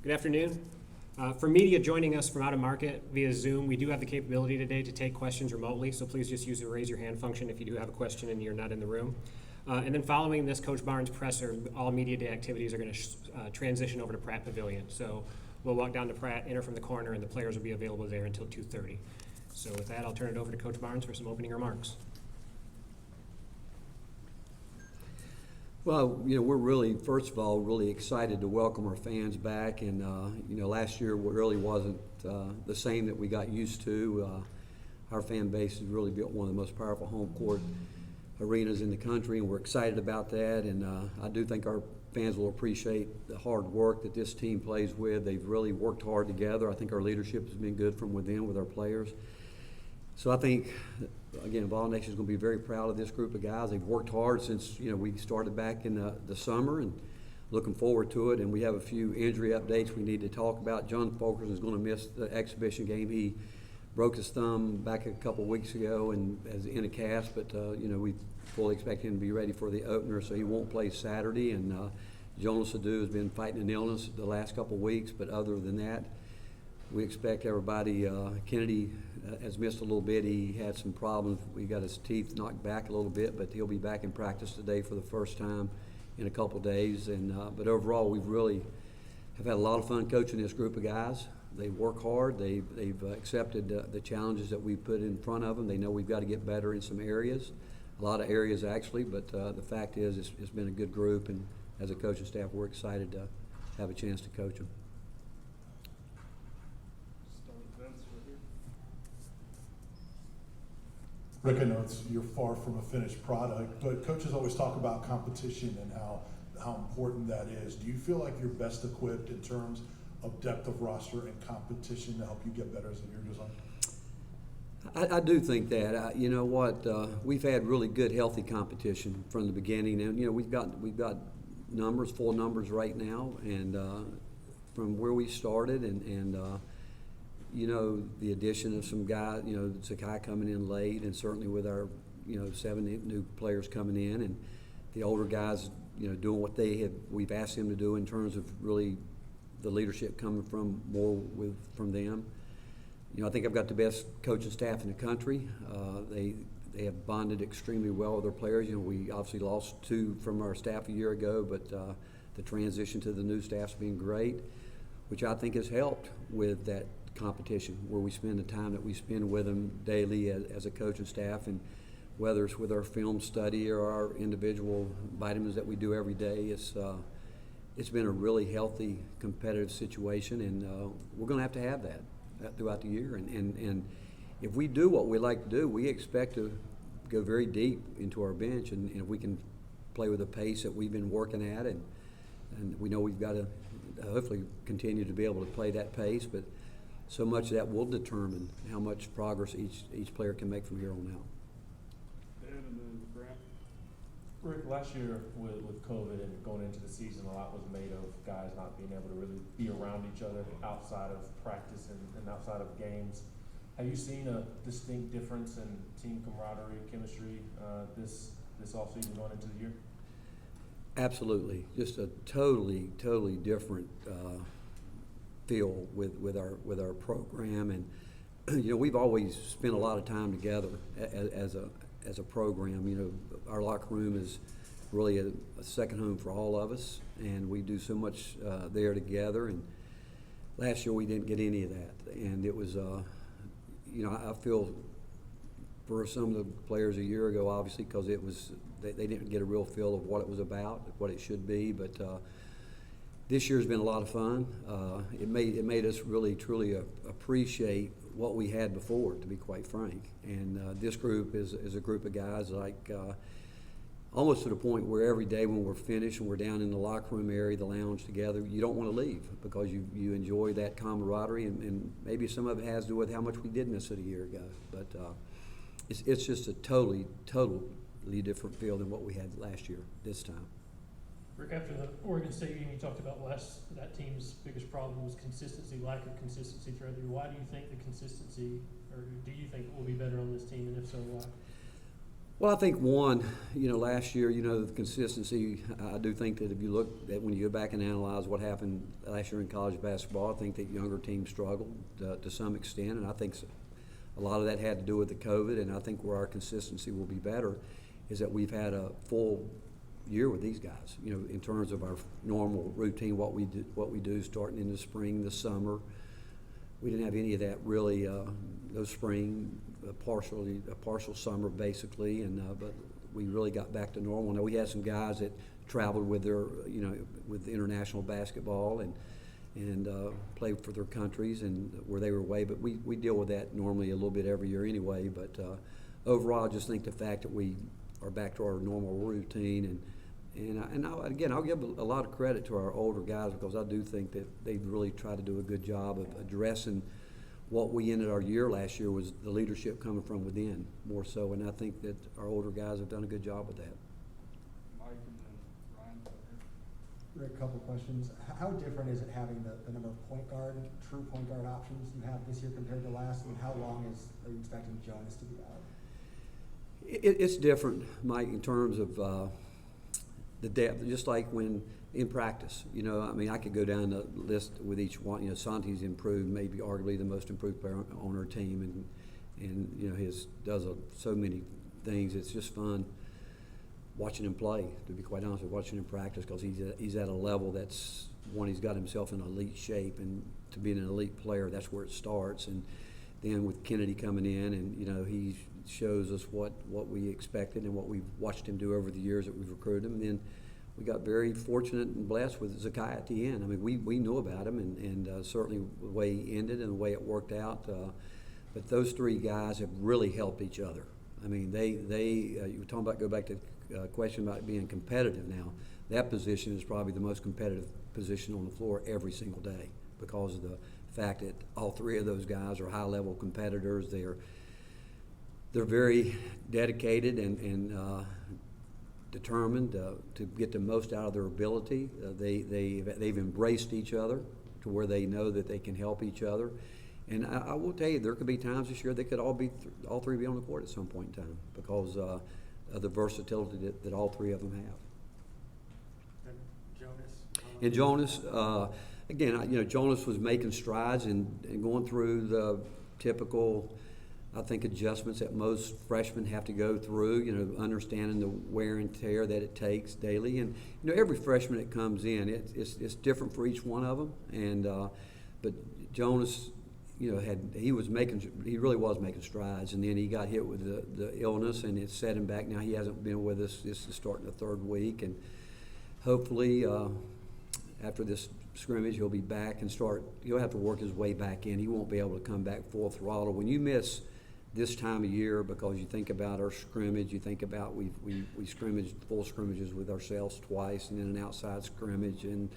Good afternoon. For media joining us from out of market via Zoom, we do have the capability today to take questions remotely, so please just use the raise your hand function if you do have a question and you're not in the room. And then following this Coach Barnes presser, all media day activities are going to transition over to Pratt Pavilion. So we'll walk down to Pratt, enter from the corner, and the players will be available there until 2:30. So with that, I'll turn it over to Coach Barnes for some opening remarks. Well, we're really, first of all, really excited to welcome our fans back. And, last year really wasn't the same that we got used to. Our fan base has really built one of the most powerful home court arenas in the country, and we're excited about that. And I do think our fans will appreciate the hard work that this team plays with. They've really worked hard together. I think our leadership has been good from within with our players. So I think, again, Vol Nation is going to be very proud of this group of guys. They've worked hard since, we started back in the summer, and looking forward to it. And we have a few injury updates we need to talk about. John Folkers is going to miss the exhibition game. He broke his thumb back a couple of weeks ago and as in a cast, but, we fully expect him to be ready for the opener, so he won't play Saturday. And Jonas Bamba has been fighting an illness the last couple of weeks, but other than that, we expect everybody. Kennedy has missed a little bit. He had some problems. We got his teeth knocked back a little bit, but he'll be back in practice today for the first time in a couple of days. And but overall, we've really have had a lot of fun coaching this group of guys. They work hard. They've accepted the challenges that we put in front of them. They know we've got to get better in some areas, a lot of areas actually. But the fact is, it's been a good group, and as a coaching staff, we're excited to have a chance to coach them. Rick, I know you're far from a finished product, but coaches always talk about competition and how important that is. Do you feel like you're best equipped in terms of depth of roster and competition to help you get better as the year goes on? I do think that. You know what? We've had really good, healthy competition from the beginning, and we've got numbers, full numbers right now, and from where we started, and the addition of some guys, Sakai coming in late, and certainly with our, 7 new players coming in, and the older guys, doing what we've asked them to do in terms of really the leadership coming from from them. I think I've got the best coaching staff in the country. They have bonded extremely well with their players. We obviously lost 2 from our staff a year ago, but the transition to the new staff's been great, which I think has helped with that competition, where we spend the time that we spend with them daily as a coaching staff, and whether it's with our film study or our individual vitamins that we do every day, it's been a really healthy, competitive situation, and we're going to have that throughout the year. And if we do what we like to do, we expect to go very deep into our bench, and if we can play with the pace that we've been working at, and we know we've got to hopefully continue to be able to play that pace, but so much of that will determine how much progress each player can make from here on out. Rick, last year with COVID and going into the season, a lot was made of guys not being able to really be around each other outside of practice and outside of games. Have you seen a distinct difference in team camaraderie, chemistry this offseason going into the year? Absolutely, just a totally different feel with our program, and we've always spent a lot of time together as a program. Our locker room is really a second home for all of us, and we do so much there together. And last year we didn't get any of that, and it was I feel for some of the players a year ago, obviously, because they didn't get a real feel of what it was about, what it should be, but this year's been a lot of fun. It made us really, truly appreciate what we had before, to be quite frank. And this group is a group of guys almost to the point where every day when we're finished and we're down in the locker room area, the lounge together, you don't want to leave because you enjoy that camaraderie, and maybe some of it has to do with how much we did miss it a year ago. But it's just a totally different feel than what we had last year this time. Rick, after the Oregon State game, you talked about that team's biggest problem was consistency, lack of consistency throughout the year. Why do you think the consistency, or do you think it will be better on this team, and if so, why? Well, I think one, last year, the consistency, I do think that if you look at when you go back and analyze what happened last year in college basketball, I think that younger teams struggled to some extent, and I think a lot of that had to do with the COVID, and I think where our consistency will be better is that we've had a full year with these guys, in terms of our normal routine, what we do starting in the spring, the summer. We didn't have any of that really, those spring, a partial summer basically, but we really got back to normal. Now we had some guys that traveled with their, with international basketball and played for their countries and where they were away, but we deal with that normally a little bit every year anyway. But overall, I just think the fact that we are back to our normal routine again, I'll give a lot of credit to our older guys because I do think that they really try to do a good job of addressing what we ended our year last year was the leadership coming from within more so, and I think that our older guys have done a good job with that. Mike and then Ryan. Rick, a couple questions. How different is it having the number of true point guard options you have this year compared to last, and how long are you expecting Jonas to be out? It's different, Mike, in terms of the depth, just like when in practice, I could go down the list with each one. Santi's improved, maybe arguably the most improved player on our team, and his does so many things. It's just fun watching him play. To be quite honest, watching him practice because he's at a level that's one. He's got himself in elite shape, and to be an elite player, that's where it starts. And then with Kennedy coming in, and he shows us what we expected and what we've watched him do over the years that we've recruited him. And then we got very fortunate and blessed with Zakai at the end. We knew about him and certainly the way he ended and the way it worked out. But those three guys have really helped each other. You were talking about, go back to the question about being competitive now. That position is probably the most competitive position on the floor every single day because of the fact that all three of those guys are high-level competitors. They're very dedicated and determined to get the most out of their ability. They've embraced each other to where they know that they can help each other. And I will tell you, there could be times this year they could all three be on the court at some point in time because of the versatility that all three of them have. And Jonas, again, Jonas was making strides and going through the typical, I think, adjustments that most freshmen have to go through, understanding the wear and tear that it takes daily. And, every freshman that comes in, it's different for each one of them. And, but Jonas, he really was making strides. And then he got hit with the illness and it set him back. Now he hasn't been with us. This is starting the third week. And hopefully, after this scrimmage, he'll be back and he'll have to work his way back in. He won't be able to come back full throttle. When you miss this time of year, because you think about our scrimmage, you think about we scrimmaged full scrimmages with ourselves twice and then an outside scrimmage and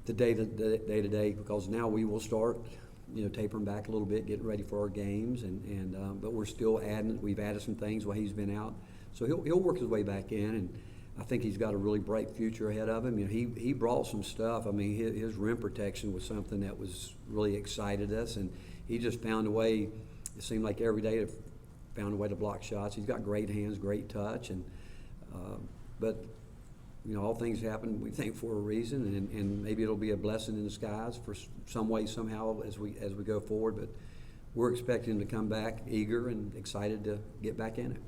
the day to day, because now we will start, tapering back a little bit, getting ready for our games, but we're still we've added some things while he's been out. So he'll work his way back in, and I think he's got a really bright future ahead of him. He brought some stuff. His rim protection was something that was really excited us, and he just found a way. It seemed like every day found a way to block shots. He's got great hands, great touch, but all things happen, we think, for a reason, and maybe it'll be a blessing in disguise for some way, somehow, as we go forward. But we're expecting him to come back eager and excited to get back in it.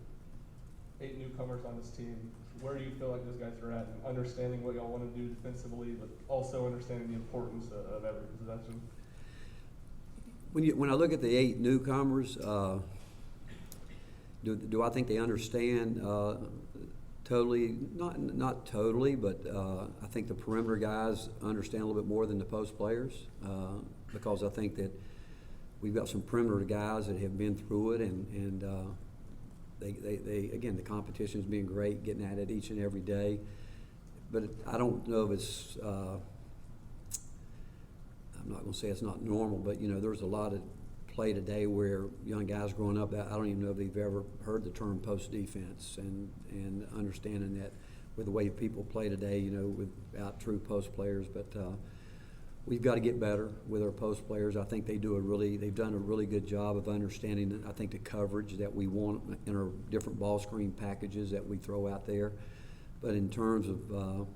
8 newcomers on this team. Where do you feel like those guys are at in understanding what y'all want to do defensively, but also understanding the importance of every possession? When I look at the 8 newcomers, do I think they understand totally? Not totally, but I think the perimeter guys understand a little bit more than the post players because I think that we've got some perimeter guys that have been through it, and they again, the competition's been great, getting at it each and every day. But I don't know if it's. I'm not going to say it's not normal, but there's a lot of play today where young guys growing up, I don't even know if they've ever heard the term post defense, and understanding that with the way people play today, without true post players. But we've got to get better with our post players. I think they've done a really good job of understanding, I think, the coverage that we want in our different ball screen packages that we throw out there. But in terms of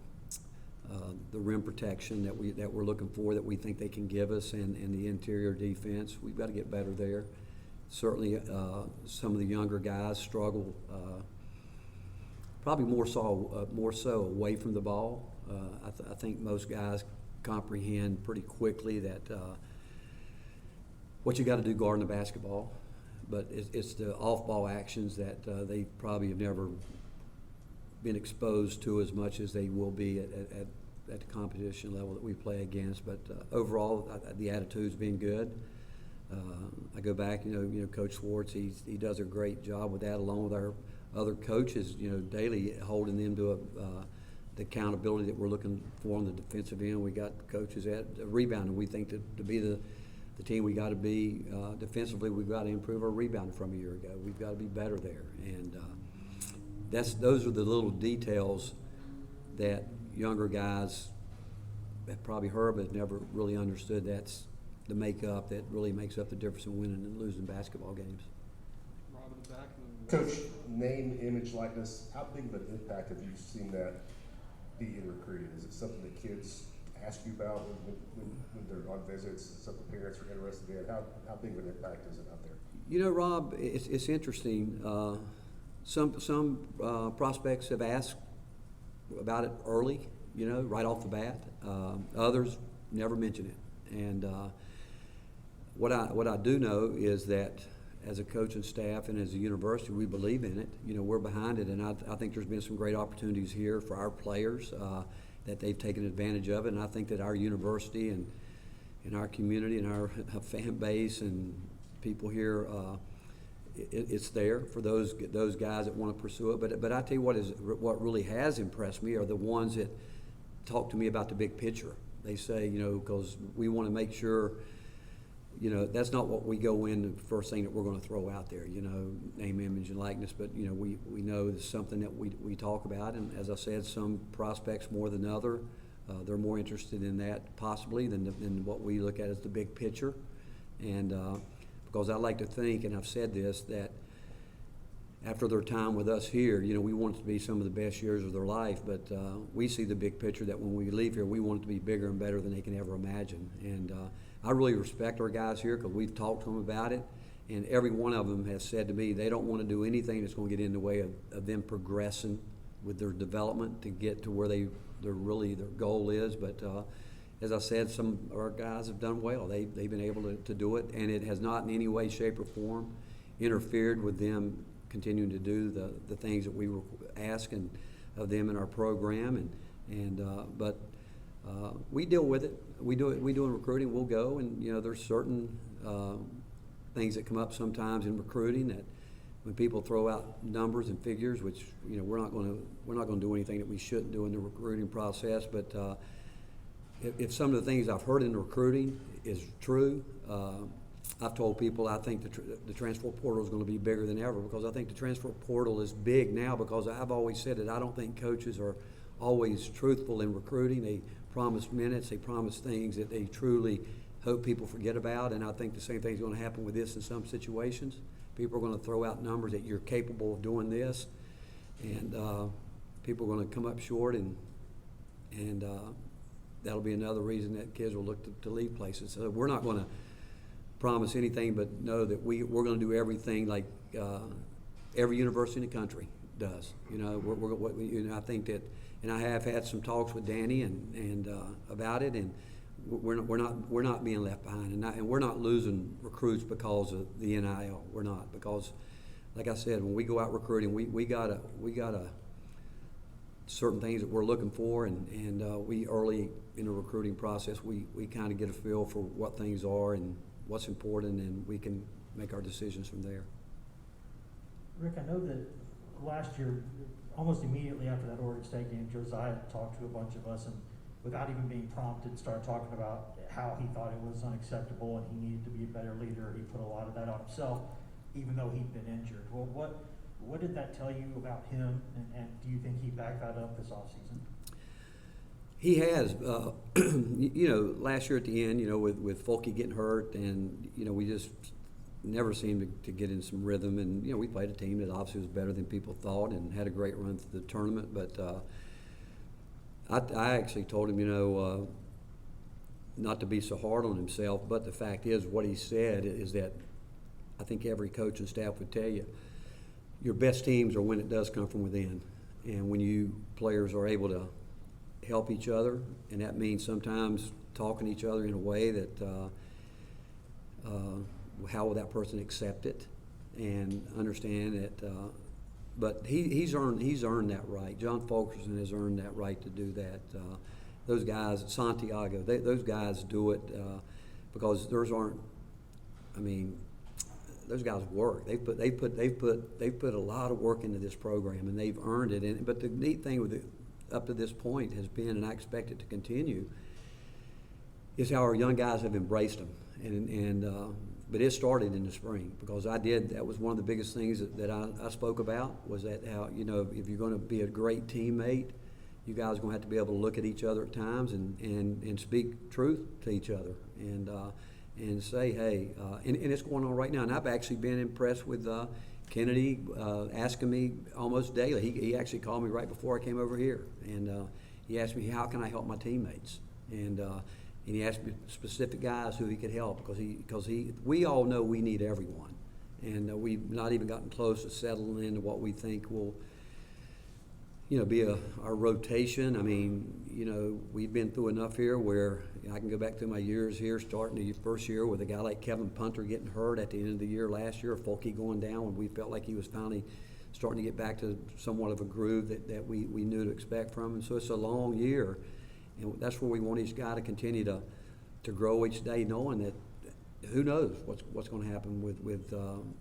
the rim protection that we're looking for, that we think they can give us, and the interior defense, we've got to get better there. Certainly, some of the younger guys struggle, probably more so away from the ball. I think most guys comprehend pretty quickly that what you got to do guarding the basketball, but it's the off-ball actions that they probably have never been exposed to as much as they will be at the competition level that we play against. But overall, the attitude's been good. I go back, Coach Schwartz, he does a great job with that, along with our other coaches, daily holding them to the accountability that we're looking for on the defensive end. We got coaches at rebounding. We think that to be the team we got to be defensively, we've got to improve our rebounding from a year ago. We've got to be better there. And those are the little details that younger guys that probably heard but never really understood. That's the makeup that really makes up the difference in winning and losing basketball games. Rob in the back. Coach, name, image, likeness, how big of an impact have you seen that be in recruiting? Is it something that kids ask you about when they're on visits, something parents are interested in? How big of an impact is it out there? Rob, it's interesting. Some prospects have asked about it early, right off the bat. Others never mention it. And what I do know is that as a coaching staff and as a university, we believe in it. We're behind it, and I think there's been some great opportunities here for our players that they've taken advantage of it. And I think that our university and our community and our fan base and people here, it's there for those guys that want to pursue it. But I tell you what really has impressed me are the ones that talk to me about the big picture. They say, because we want to make sure, that's not what we go in the first thing that we're going to throw out there, name, image, and likeness. But, we know it's something that we talk about. And as I said, some prospects more than other, they're more interested in that possibly than what we look at as the big picture. And because I like to think, and I've said this, that after their time with us here, we want it to be some of the best years of their life, but we see the big picture that when we leave here, we want it to be bigger and better than they can ever imagine. And I really respect our guys here because we've talked to them about it, and every one of them has said to me they don't want to do anything that's going to get in the way of them progressing with their development to get to where their goal is. But as I said, some of our guys have done well. They've been able to do it, and it has not in any way, shape, or form interfered with them continuing to do the things that we were asking of them in our program. But we deal with it. We do in recruiting. We'll go, and there's certain things that come up sometimes in recruiting that when people throw out numbers and figures, which we're not going to do anything that we shouldn't do in the recruiting process. But if some of the things I've heard in recruiting is true, I've told people I think the transfer portal is going to be bigger than ever, because I think the transfer portal is big now, because I've always said that I don't think coaches are always truthful in recruiting. They promise minutes, they promise things that they truly hope people forget about, and I think the same thing is going to happen with this in some situations. People are going to throw out numbers that you're capable of doing this, and people are going to come up short, and that'll be another reason that kids will look to leave places. So we're not going to promise anything, but know that we're going to do everything like every university in the country does. I think that, and I have had some talks with Danny and about it, and we're not being left behind, and we're not losing recruits because of the NIL. We're not, because, like I said, when we go out recruiting, we got certain things that we're looking for, and we early in the recruiting process we kind of get a feel for what things are and what's important, and we can make our decisions from there. Rick, I know that last year, almost immediately after that Oregon State game, Josiah talked to a bunch of us, and without even being prompted, started talking about how he thought it was unacceptable and he needed to be a better leader. He put a lot of that on himself, even though he'd been injured. Well, what did that tell you about him, and do you think he backed that up this offseason? He has, last year at the end, with Folky getting hurt, and we just never seemed to get in some rhythm. And we played a team that obviously was better than people thought, and had a great run through the tournament. But I actually told him, not to be so hard on himself. But the fact is, what he said is that I think every coach and staff would tell you, your best teams are when it does come from within, and when you players are able to help each other, and that means sometimes talking to each other in a way that how will that person accept it and understand that. But he's earned that right. John Fulkerson has earned that right to do that. Those guys, Santiago, those guys do it because those aren't. I mean, those guys work. They've put a lot of work into this program, and they've earned it. But the neat thing with it, up to this point, has been, and I expect it to continue, is how our young guys have embraced them. But it started in the spring, because that was one of the biggest things that I spoke about, was that how, if you're going to be a great teammate, you guys are going to have to be able to look at each other at times and speak truth to each other and say, hey, and it's going on right now. And I've actually been impressed with Kennedy asking me almost daily. He actually called me right before I came over here, and he asked me, how can I help my teammates? And he asked me specific guys who he could help, because we all know we need everyone, and we've not even gotten close to settling into what we think will be our rotation. I mean, we've been through enough here where I can go back through my years here, starting the first year with a guy like Kevin Punter getting hurt at the end of the year last year, Folky going down when we felt like he was finally starting to get back to somewhat of a groove that we knew to expect from him. So it's a long year, and that's where we want each guy to continue to grow each day, knowing that who knows what's going to happen with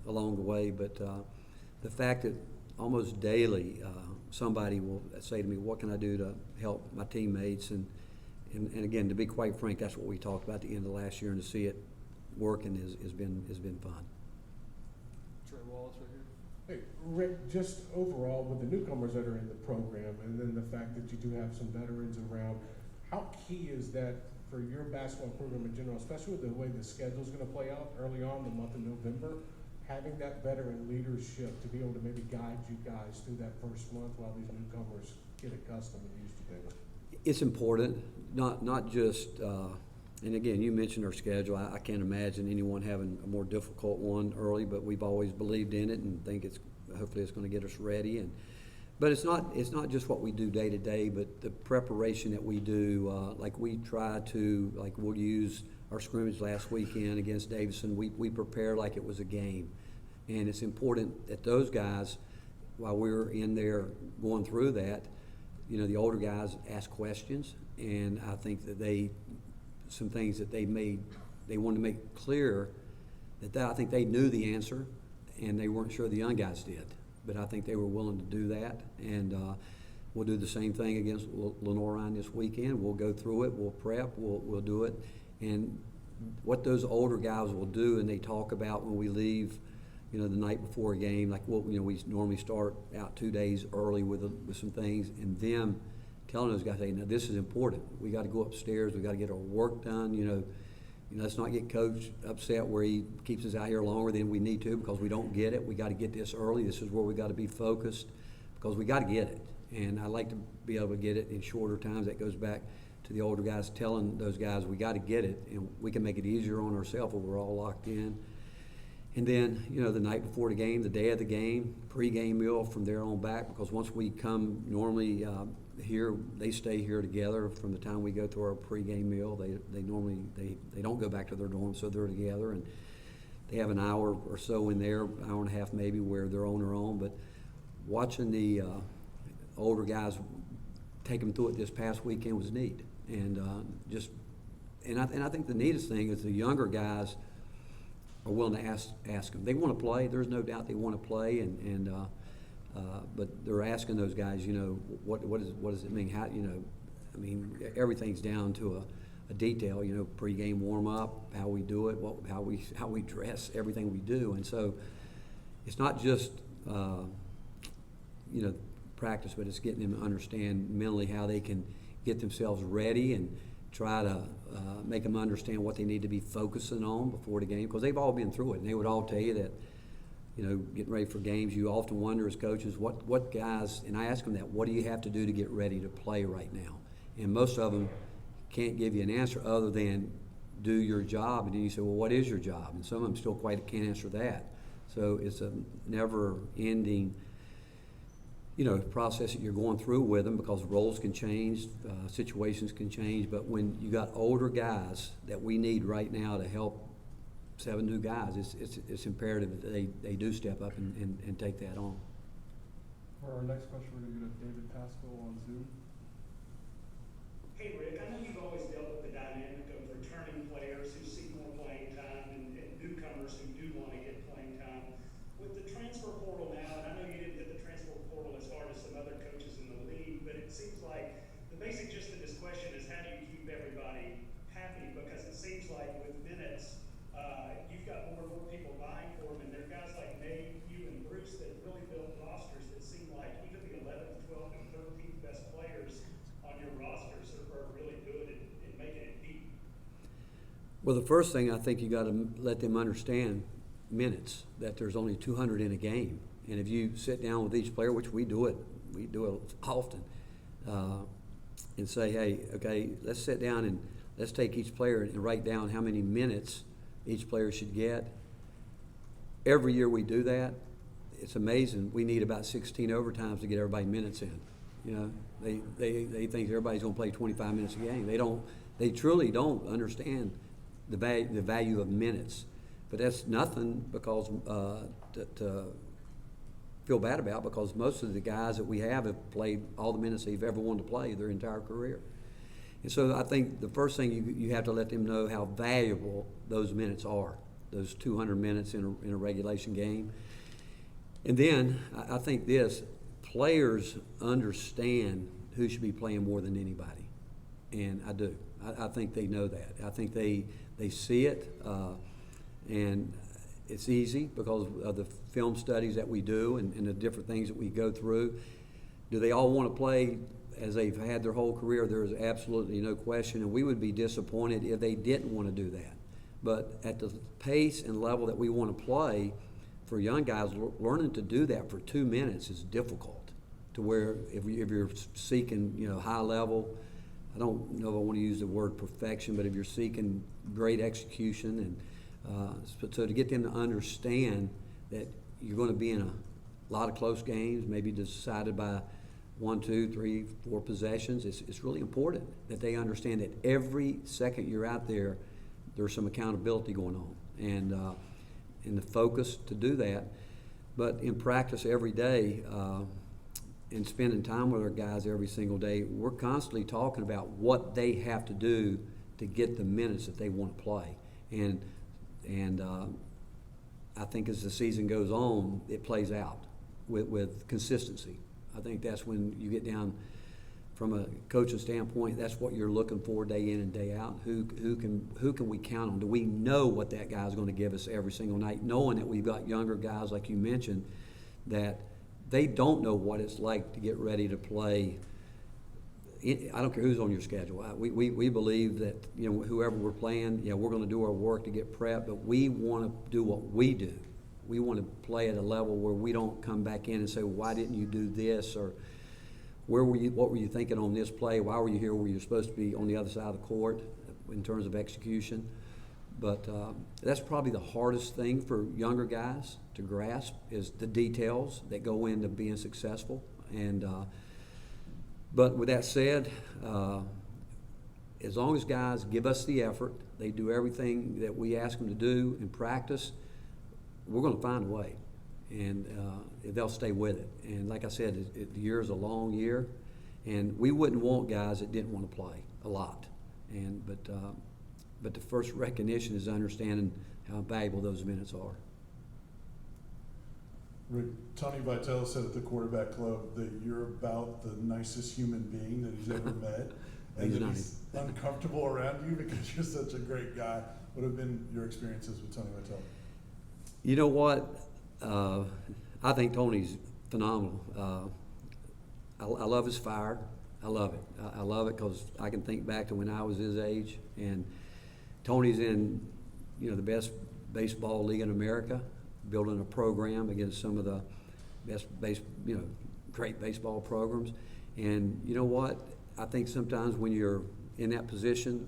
along the way. But the fact that almost daily somebody will say to me, what can I do to help my teammates? And again, to be quite frank, that's what we talked about at the end of last year, and to see it working has been fun. Trey Wallace right here. Hey, Rick, just overall with the newcomers that are in the program, and then the fact that you do have some veterans around, how key is that for your basketball program in general, especially with the way the schedule is going to play out early on the month of November, having that veteran leadership to be able to maybe guide you guys through that first month while these newcomers get accustomed and used to things? It's important, not just, and again, you mentioned our schedule. I can't imagine anyone having a more difficult one early, but we've always believed in it and think hopefully it's going to get us ready. But it's not just what we do day to day, but the preparation that we do. Like we'll use our scrimmage last weekend against Davidson. We prepare like it was a game, and it's important that those guys, while we're in there going through that, the older guys ask questions, and I think that some things that they wanted to make clear that I think they knew the answer, and they weren't sure the young guys did. But I think they were willing to do that, and we'll do the same thing against Lenoir this weekend. We'll go through it, we'll prep, we'll do it, and what those older guys will do, and they talk about when we leave, the night before a game, like we normally start out 2 days early with some things, and them telling those guys, hey, now this is important. We got to go upstairs. We got to get our work done. Let's not get Coach upset where he keeps us out here longer than we need to because we don't get it. We got to get this early. This is where we got to be focused because we got to get it. And I like to be able to get it in shorter times. That goes back to the older guys telling those guys we got to get it, and we can make it easier on ourselves when we're all locked in. And then, the night before the game, the day of the game, pre-game meal from there on back, because once we come normally here, they stay here together from the time we go through our pre-game meal. They normally don't go back to their dorm, so they're together, and they have an hour or so in there, hour and a half maybe, where they're on their own. But watching the older guys take them through it this past weekend was neat, and I think the neatest thing is the younger guys are willing to ask them. They want to play. There's no doubt they want to play, but they're asking those guys, what does it mean? How, everything's down to a detail. Pre-game warm up, how we do it, how we dress, everything we do, and so it's not just practice, but it's getting them to understand mentally how they can get themselves ready and try to make them understand what they need to be focusing on before the game, because they've all been through it, and they would all tell you that, you know, getting ready for games, you often wonder as coaches, what guys, and I ask them that, what do you have to do to get ready to play right now? And most of them can't give you an answer other than do your job. And then you say, well, what is your job? And some of them still quite can't answer that. So it's a never-ending, you know, process that you're going through with them, because roles can change, situations can change. But when you got older guys that we need right now to help 7 new guys, it's imperative that they do step up and take that on. For our next question, we're gonna go to David Pascal on Zoom. Hey Rick, I know you've always dealt with the dynamic of returning players who seek more playing time and newcomers who do want to get playing time. With the transfer portal now, and I know you didn't hit the transfer portal as hard as some other coaches in the league, but it seems like the basic gist of this question is how do you keep everybody happy? Because it seems like with minutes, you've got more and more people vying for them, and there are guys like Nate, you, and Bruce that really built rosters that seem like even the 11th, 12th, and 13th best players on your rosters are really good in making it deep. Well, the first thing I think you got to let them understand minutes, that there's only 200 in a game. And if you sit down with each player, which we do it often, and say, hey, okay, let's sit down and let's take each player and write down how many minutes each player should get. Every year we do that. It's amazing. We need about 16 overtimes to get everybody minutes in. You know, they think everybody's going to play 25 minutes a game. They truly don't understand the value of minutes. But that's nothing because to feel bad about, because most of the guys that we have played all the minutes they've ever wanted to play their entire career. And so I think the first thing you have to let them know how valuable those minutes are, those 200 minutes in a regulation game. And then I think players understand who should be playing more than anybody. And I do. I think they know that. I think they see it. And it's easy because of the film studies that we do and the different things that we go through. Do they all want to play as they've had their whole career? There's absolutely no question, and we would be disappointed if they didn't want to do that. But at the pace and level that we want to play, for young guys, learning to do that for 2 minutes is difficult. To where if you're seeking, you know, high level, I don't know if I want to use the word perfection, but if you're seeking great execution, and so to get them to understand that you're going to be in a lot of close games, maybe decided by 1, 2, 3, 4 possessions, it's really important that they understand that every second you're out there, there's some accountability going on, and the focus to do that. But in practice every day, and spending time with our guys every single day, we're constantly talking about what they have to do to get the minutes that they want to play. And I think as the season goes on, it plays out with consistency. I think that's when you get down from a coaching standpoint, that's what you're looking for day in and day out. Who can we count on? Do we know what that guy's going to give us every single night, knowing that we've got younger guys, like you mentioned, that they don't know what it's like to get ready to play. I don't care who's on your schedule. We believe that, you know, whoever we're playing, yeah, we're going to do our work to get prepped, but we want to do what we do. We want to play at a level where we don't come back in and say, well, why didn't you do this? Or what were you thinking on this play? Why were you here where you're supposed to be on the other side of the court in terms of execution? But that's probably the hardest thing for younger guys to grasp, is the details that go into being successful. And but with that said, as long as guys give us the effort, they do everything that we ask them to do in practice, we're going to find a way, and they'll stay with it. And like I said, the year is a long year, and we wouldn't want guys that didn't want to play a lot. But the first recognition is understanding how valuable those minutes are. Rick, Tony Vitello said at the quarterback club that you're about the nicest human being that he's ever met, and He's that nice. he's uncomfortable around you because you're such a great guy. What have been your experiences with Tony Vitello? You know what? I think Tony's phenomenal. I love his fire. I love it. I love it because I can think back to when I was his age, and Tony's in, the best baseball league in America, building a program against some of the best great baseball programs. And you know what? I think sometimes when you're in that position,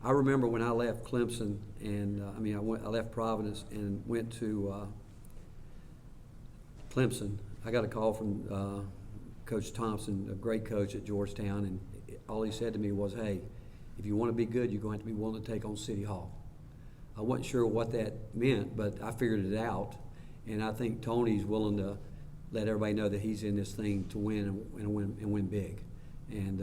I remember when I left Clemson, and I left Providence and went to Clemson. I got a call from Coach Thompson, a great coach at Georgetown, and all he said to me was, "Hey, if you want to be good, you're going to have to be willing to take on City Hall." I wasn't sure what that meant, but I figured it out, and I think Tony's willing to let everybody know that he's in this thing to win and win big. And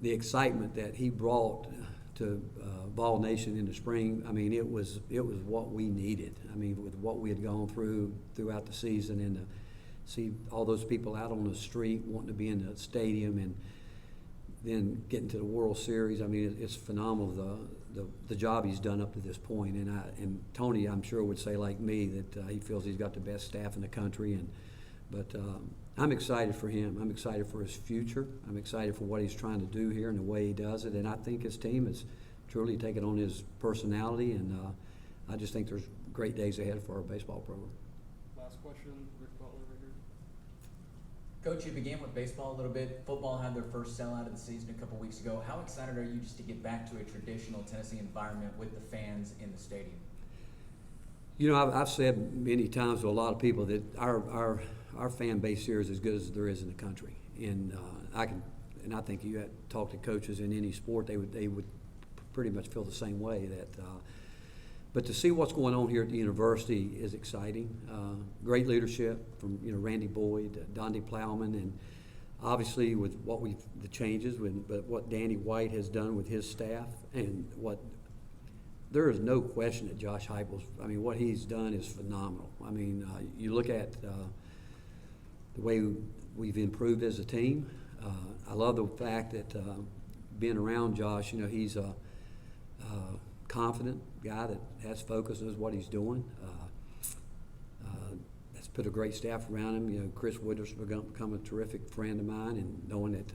the excitement that he brought to Ball Nation in the spring, it was what we needed. With what we had gone throughout the season, and to see all those people out on the street wanting to be in the stadium, and then getting to the World Series, it's phenomenal the job he's done up to this point. And Tony, I'm sure, would say like me that he feels he's got the best staff in the country. But I'm excited for him. I'm excited for his future. I'm excited for what he's trying to do here and the way he does it. And I think his team has truly taken on his personality. And I just think there's great days ahead for our baseball program. Last question, Rick Butler right here. Coach, you began with baseball a little bit. Football had their first sellout of the season a couple weeks ago. How excited are you just to get back to a traditional Tennessee environment with the fans in the stadium? I've said many times to a lot of people that our fan base here is as good as there is in the country, and I think you had talked to coaches in any sport, they would pretty much feel the same way. But to see what's going on here at the university is exciting. Great leadership from Randy Boyd, Donnie Plowman, and obviously with the changes, but what Danny White has done with his staff, and there is no question that Josh Heupel's, what he's done is phenomenal. You look at the way we've improved as a team. I love the fact that being around Josh, he's a confident guy that has focus, knows what he's doing. Has put a great staff around him. Chris Woodard's become a terrific friend of mine, and knowing that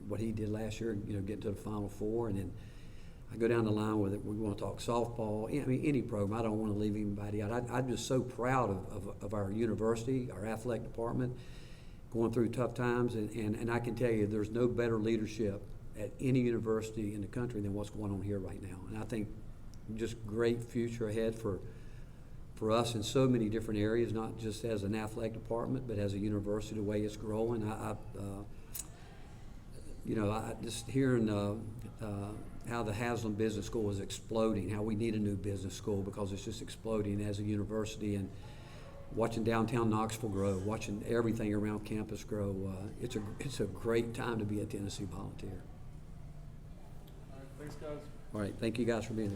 what he did last year, getting to the Final Four, and then I go down the line with it. We want to talk softball. Any program. I don't want to leave anybody out. I'm just so proud of our university, our athletic department, going through tough times, and I can tell you there's no better leadership at any university in the country than what's going on here right now. And I think just great future ahead for us in so many different areas, not just as an athletic department, but as a university, the way it's growing. I just hearing how the Haslam Business School is exploding, how we need a new business school because it's just exploding as a university, and watching downtown Knoxville grow, watching everything around campus grow. It's a great time to be a Tennessee Volunteer. All right, thanks, guys. All right, thank you guys for being here.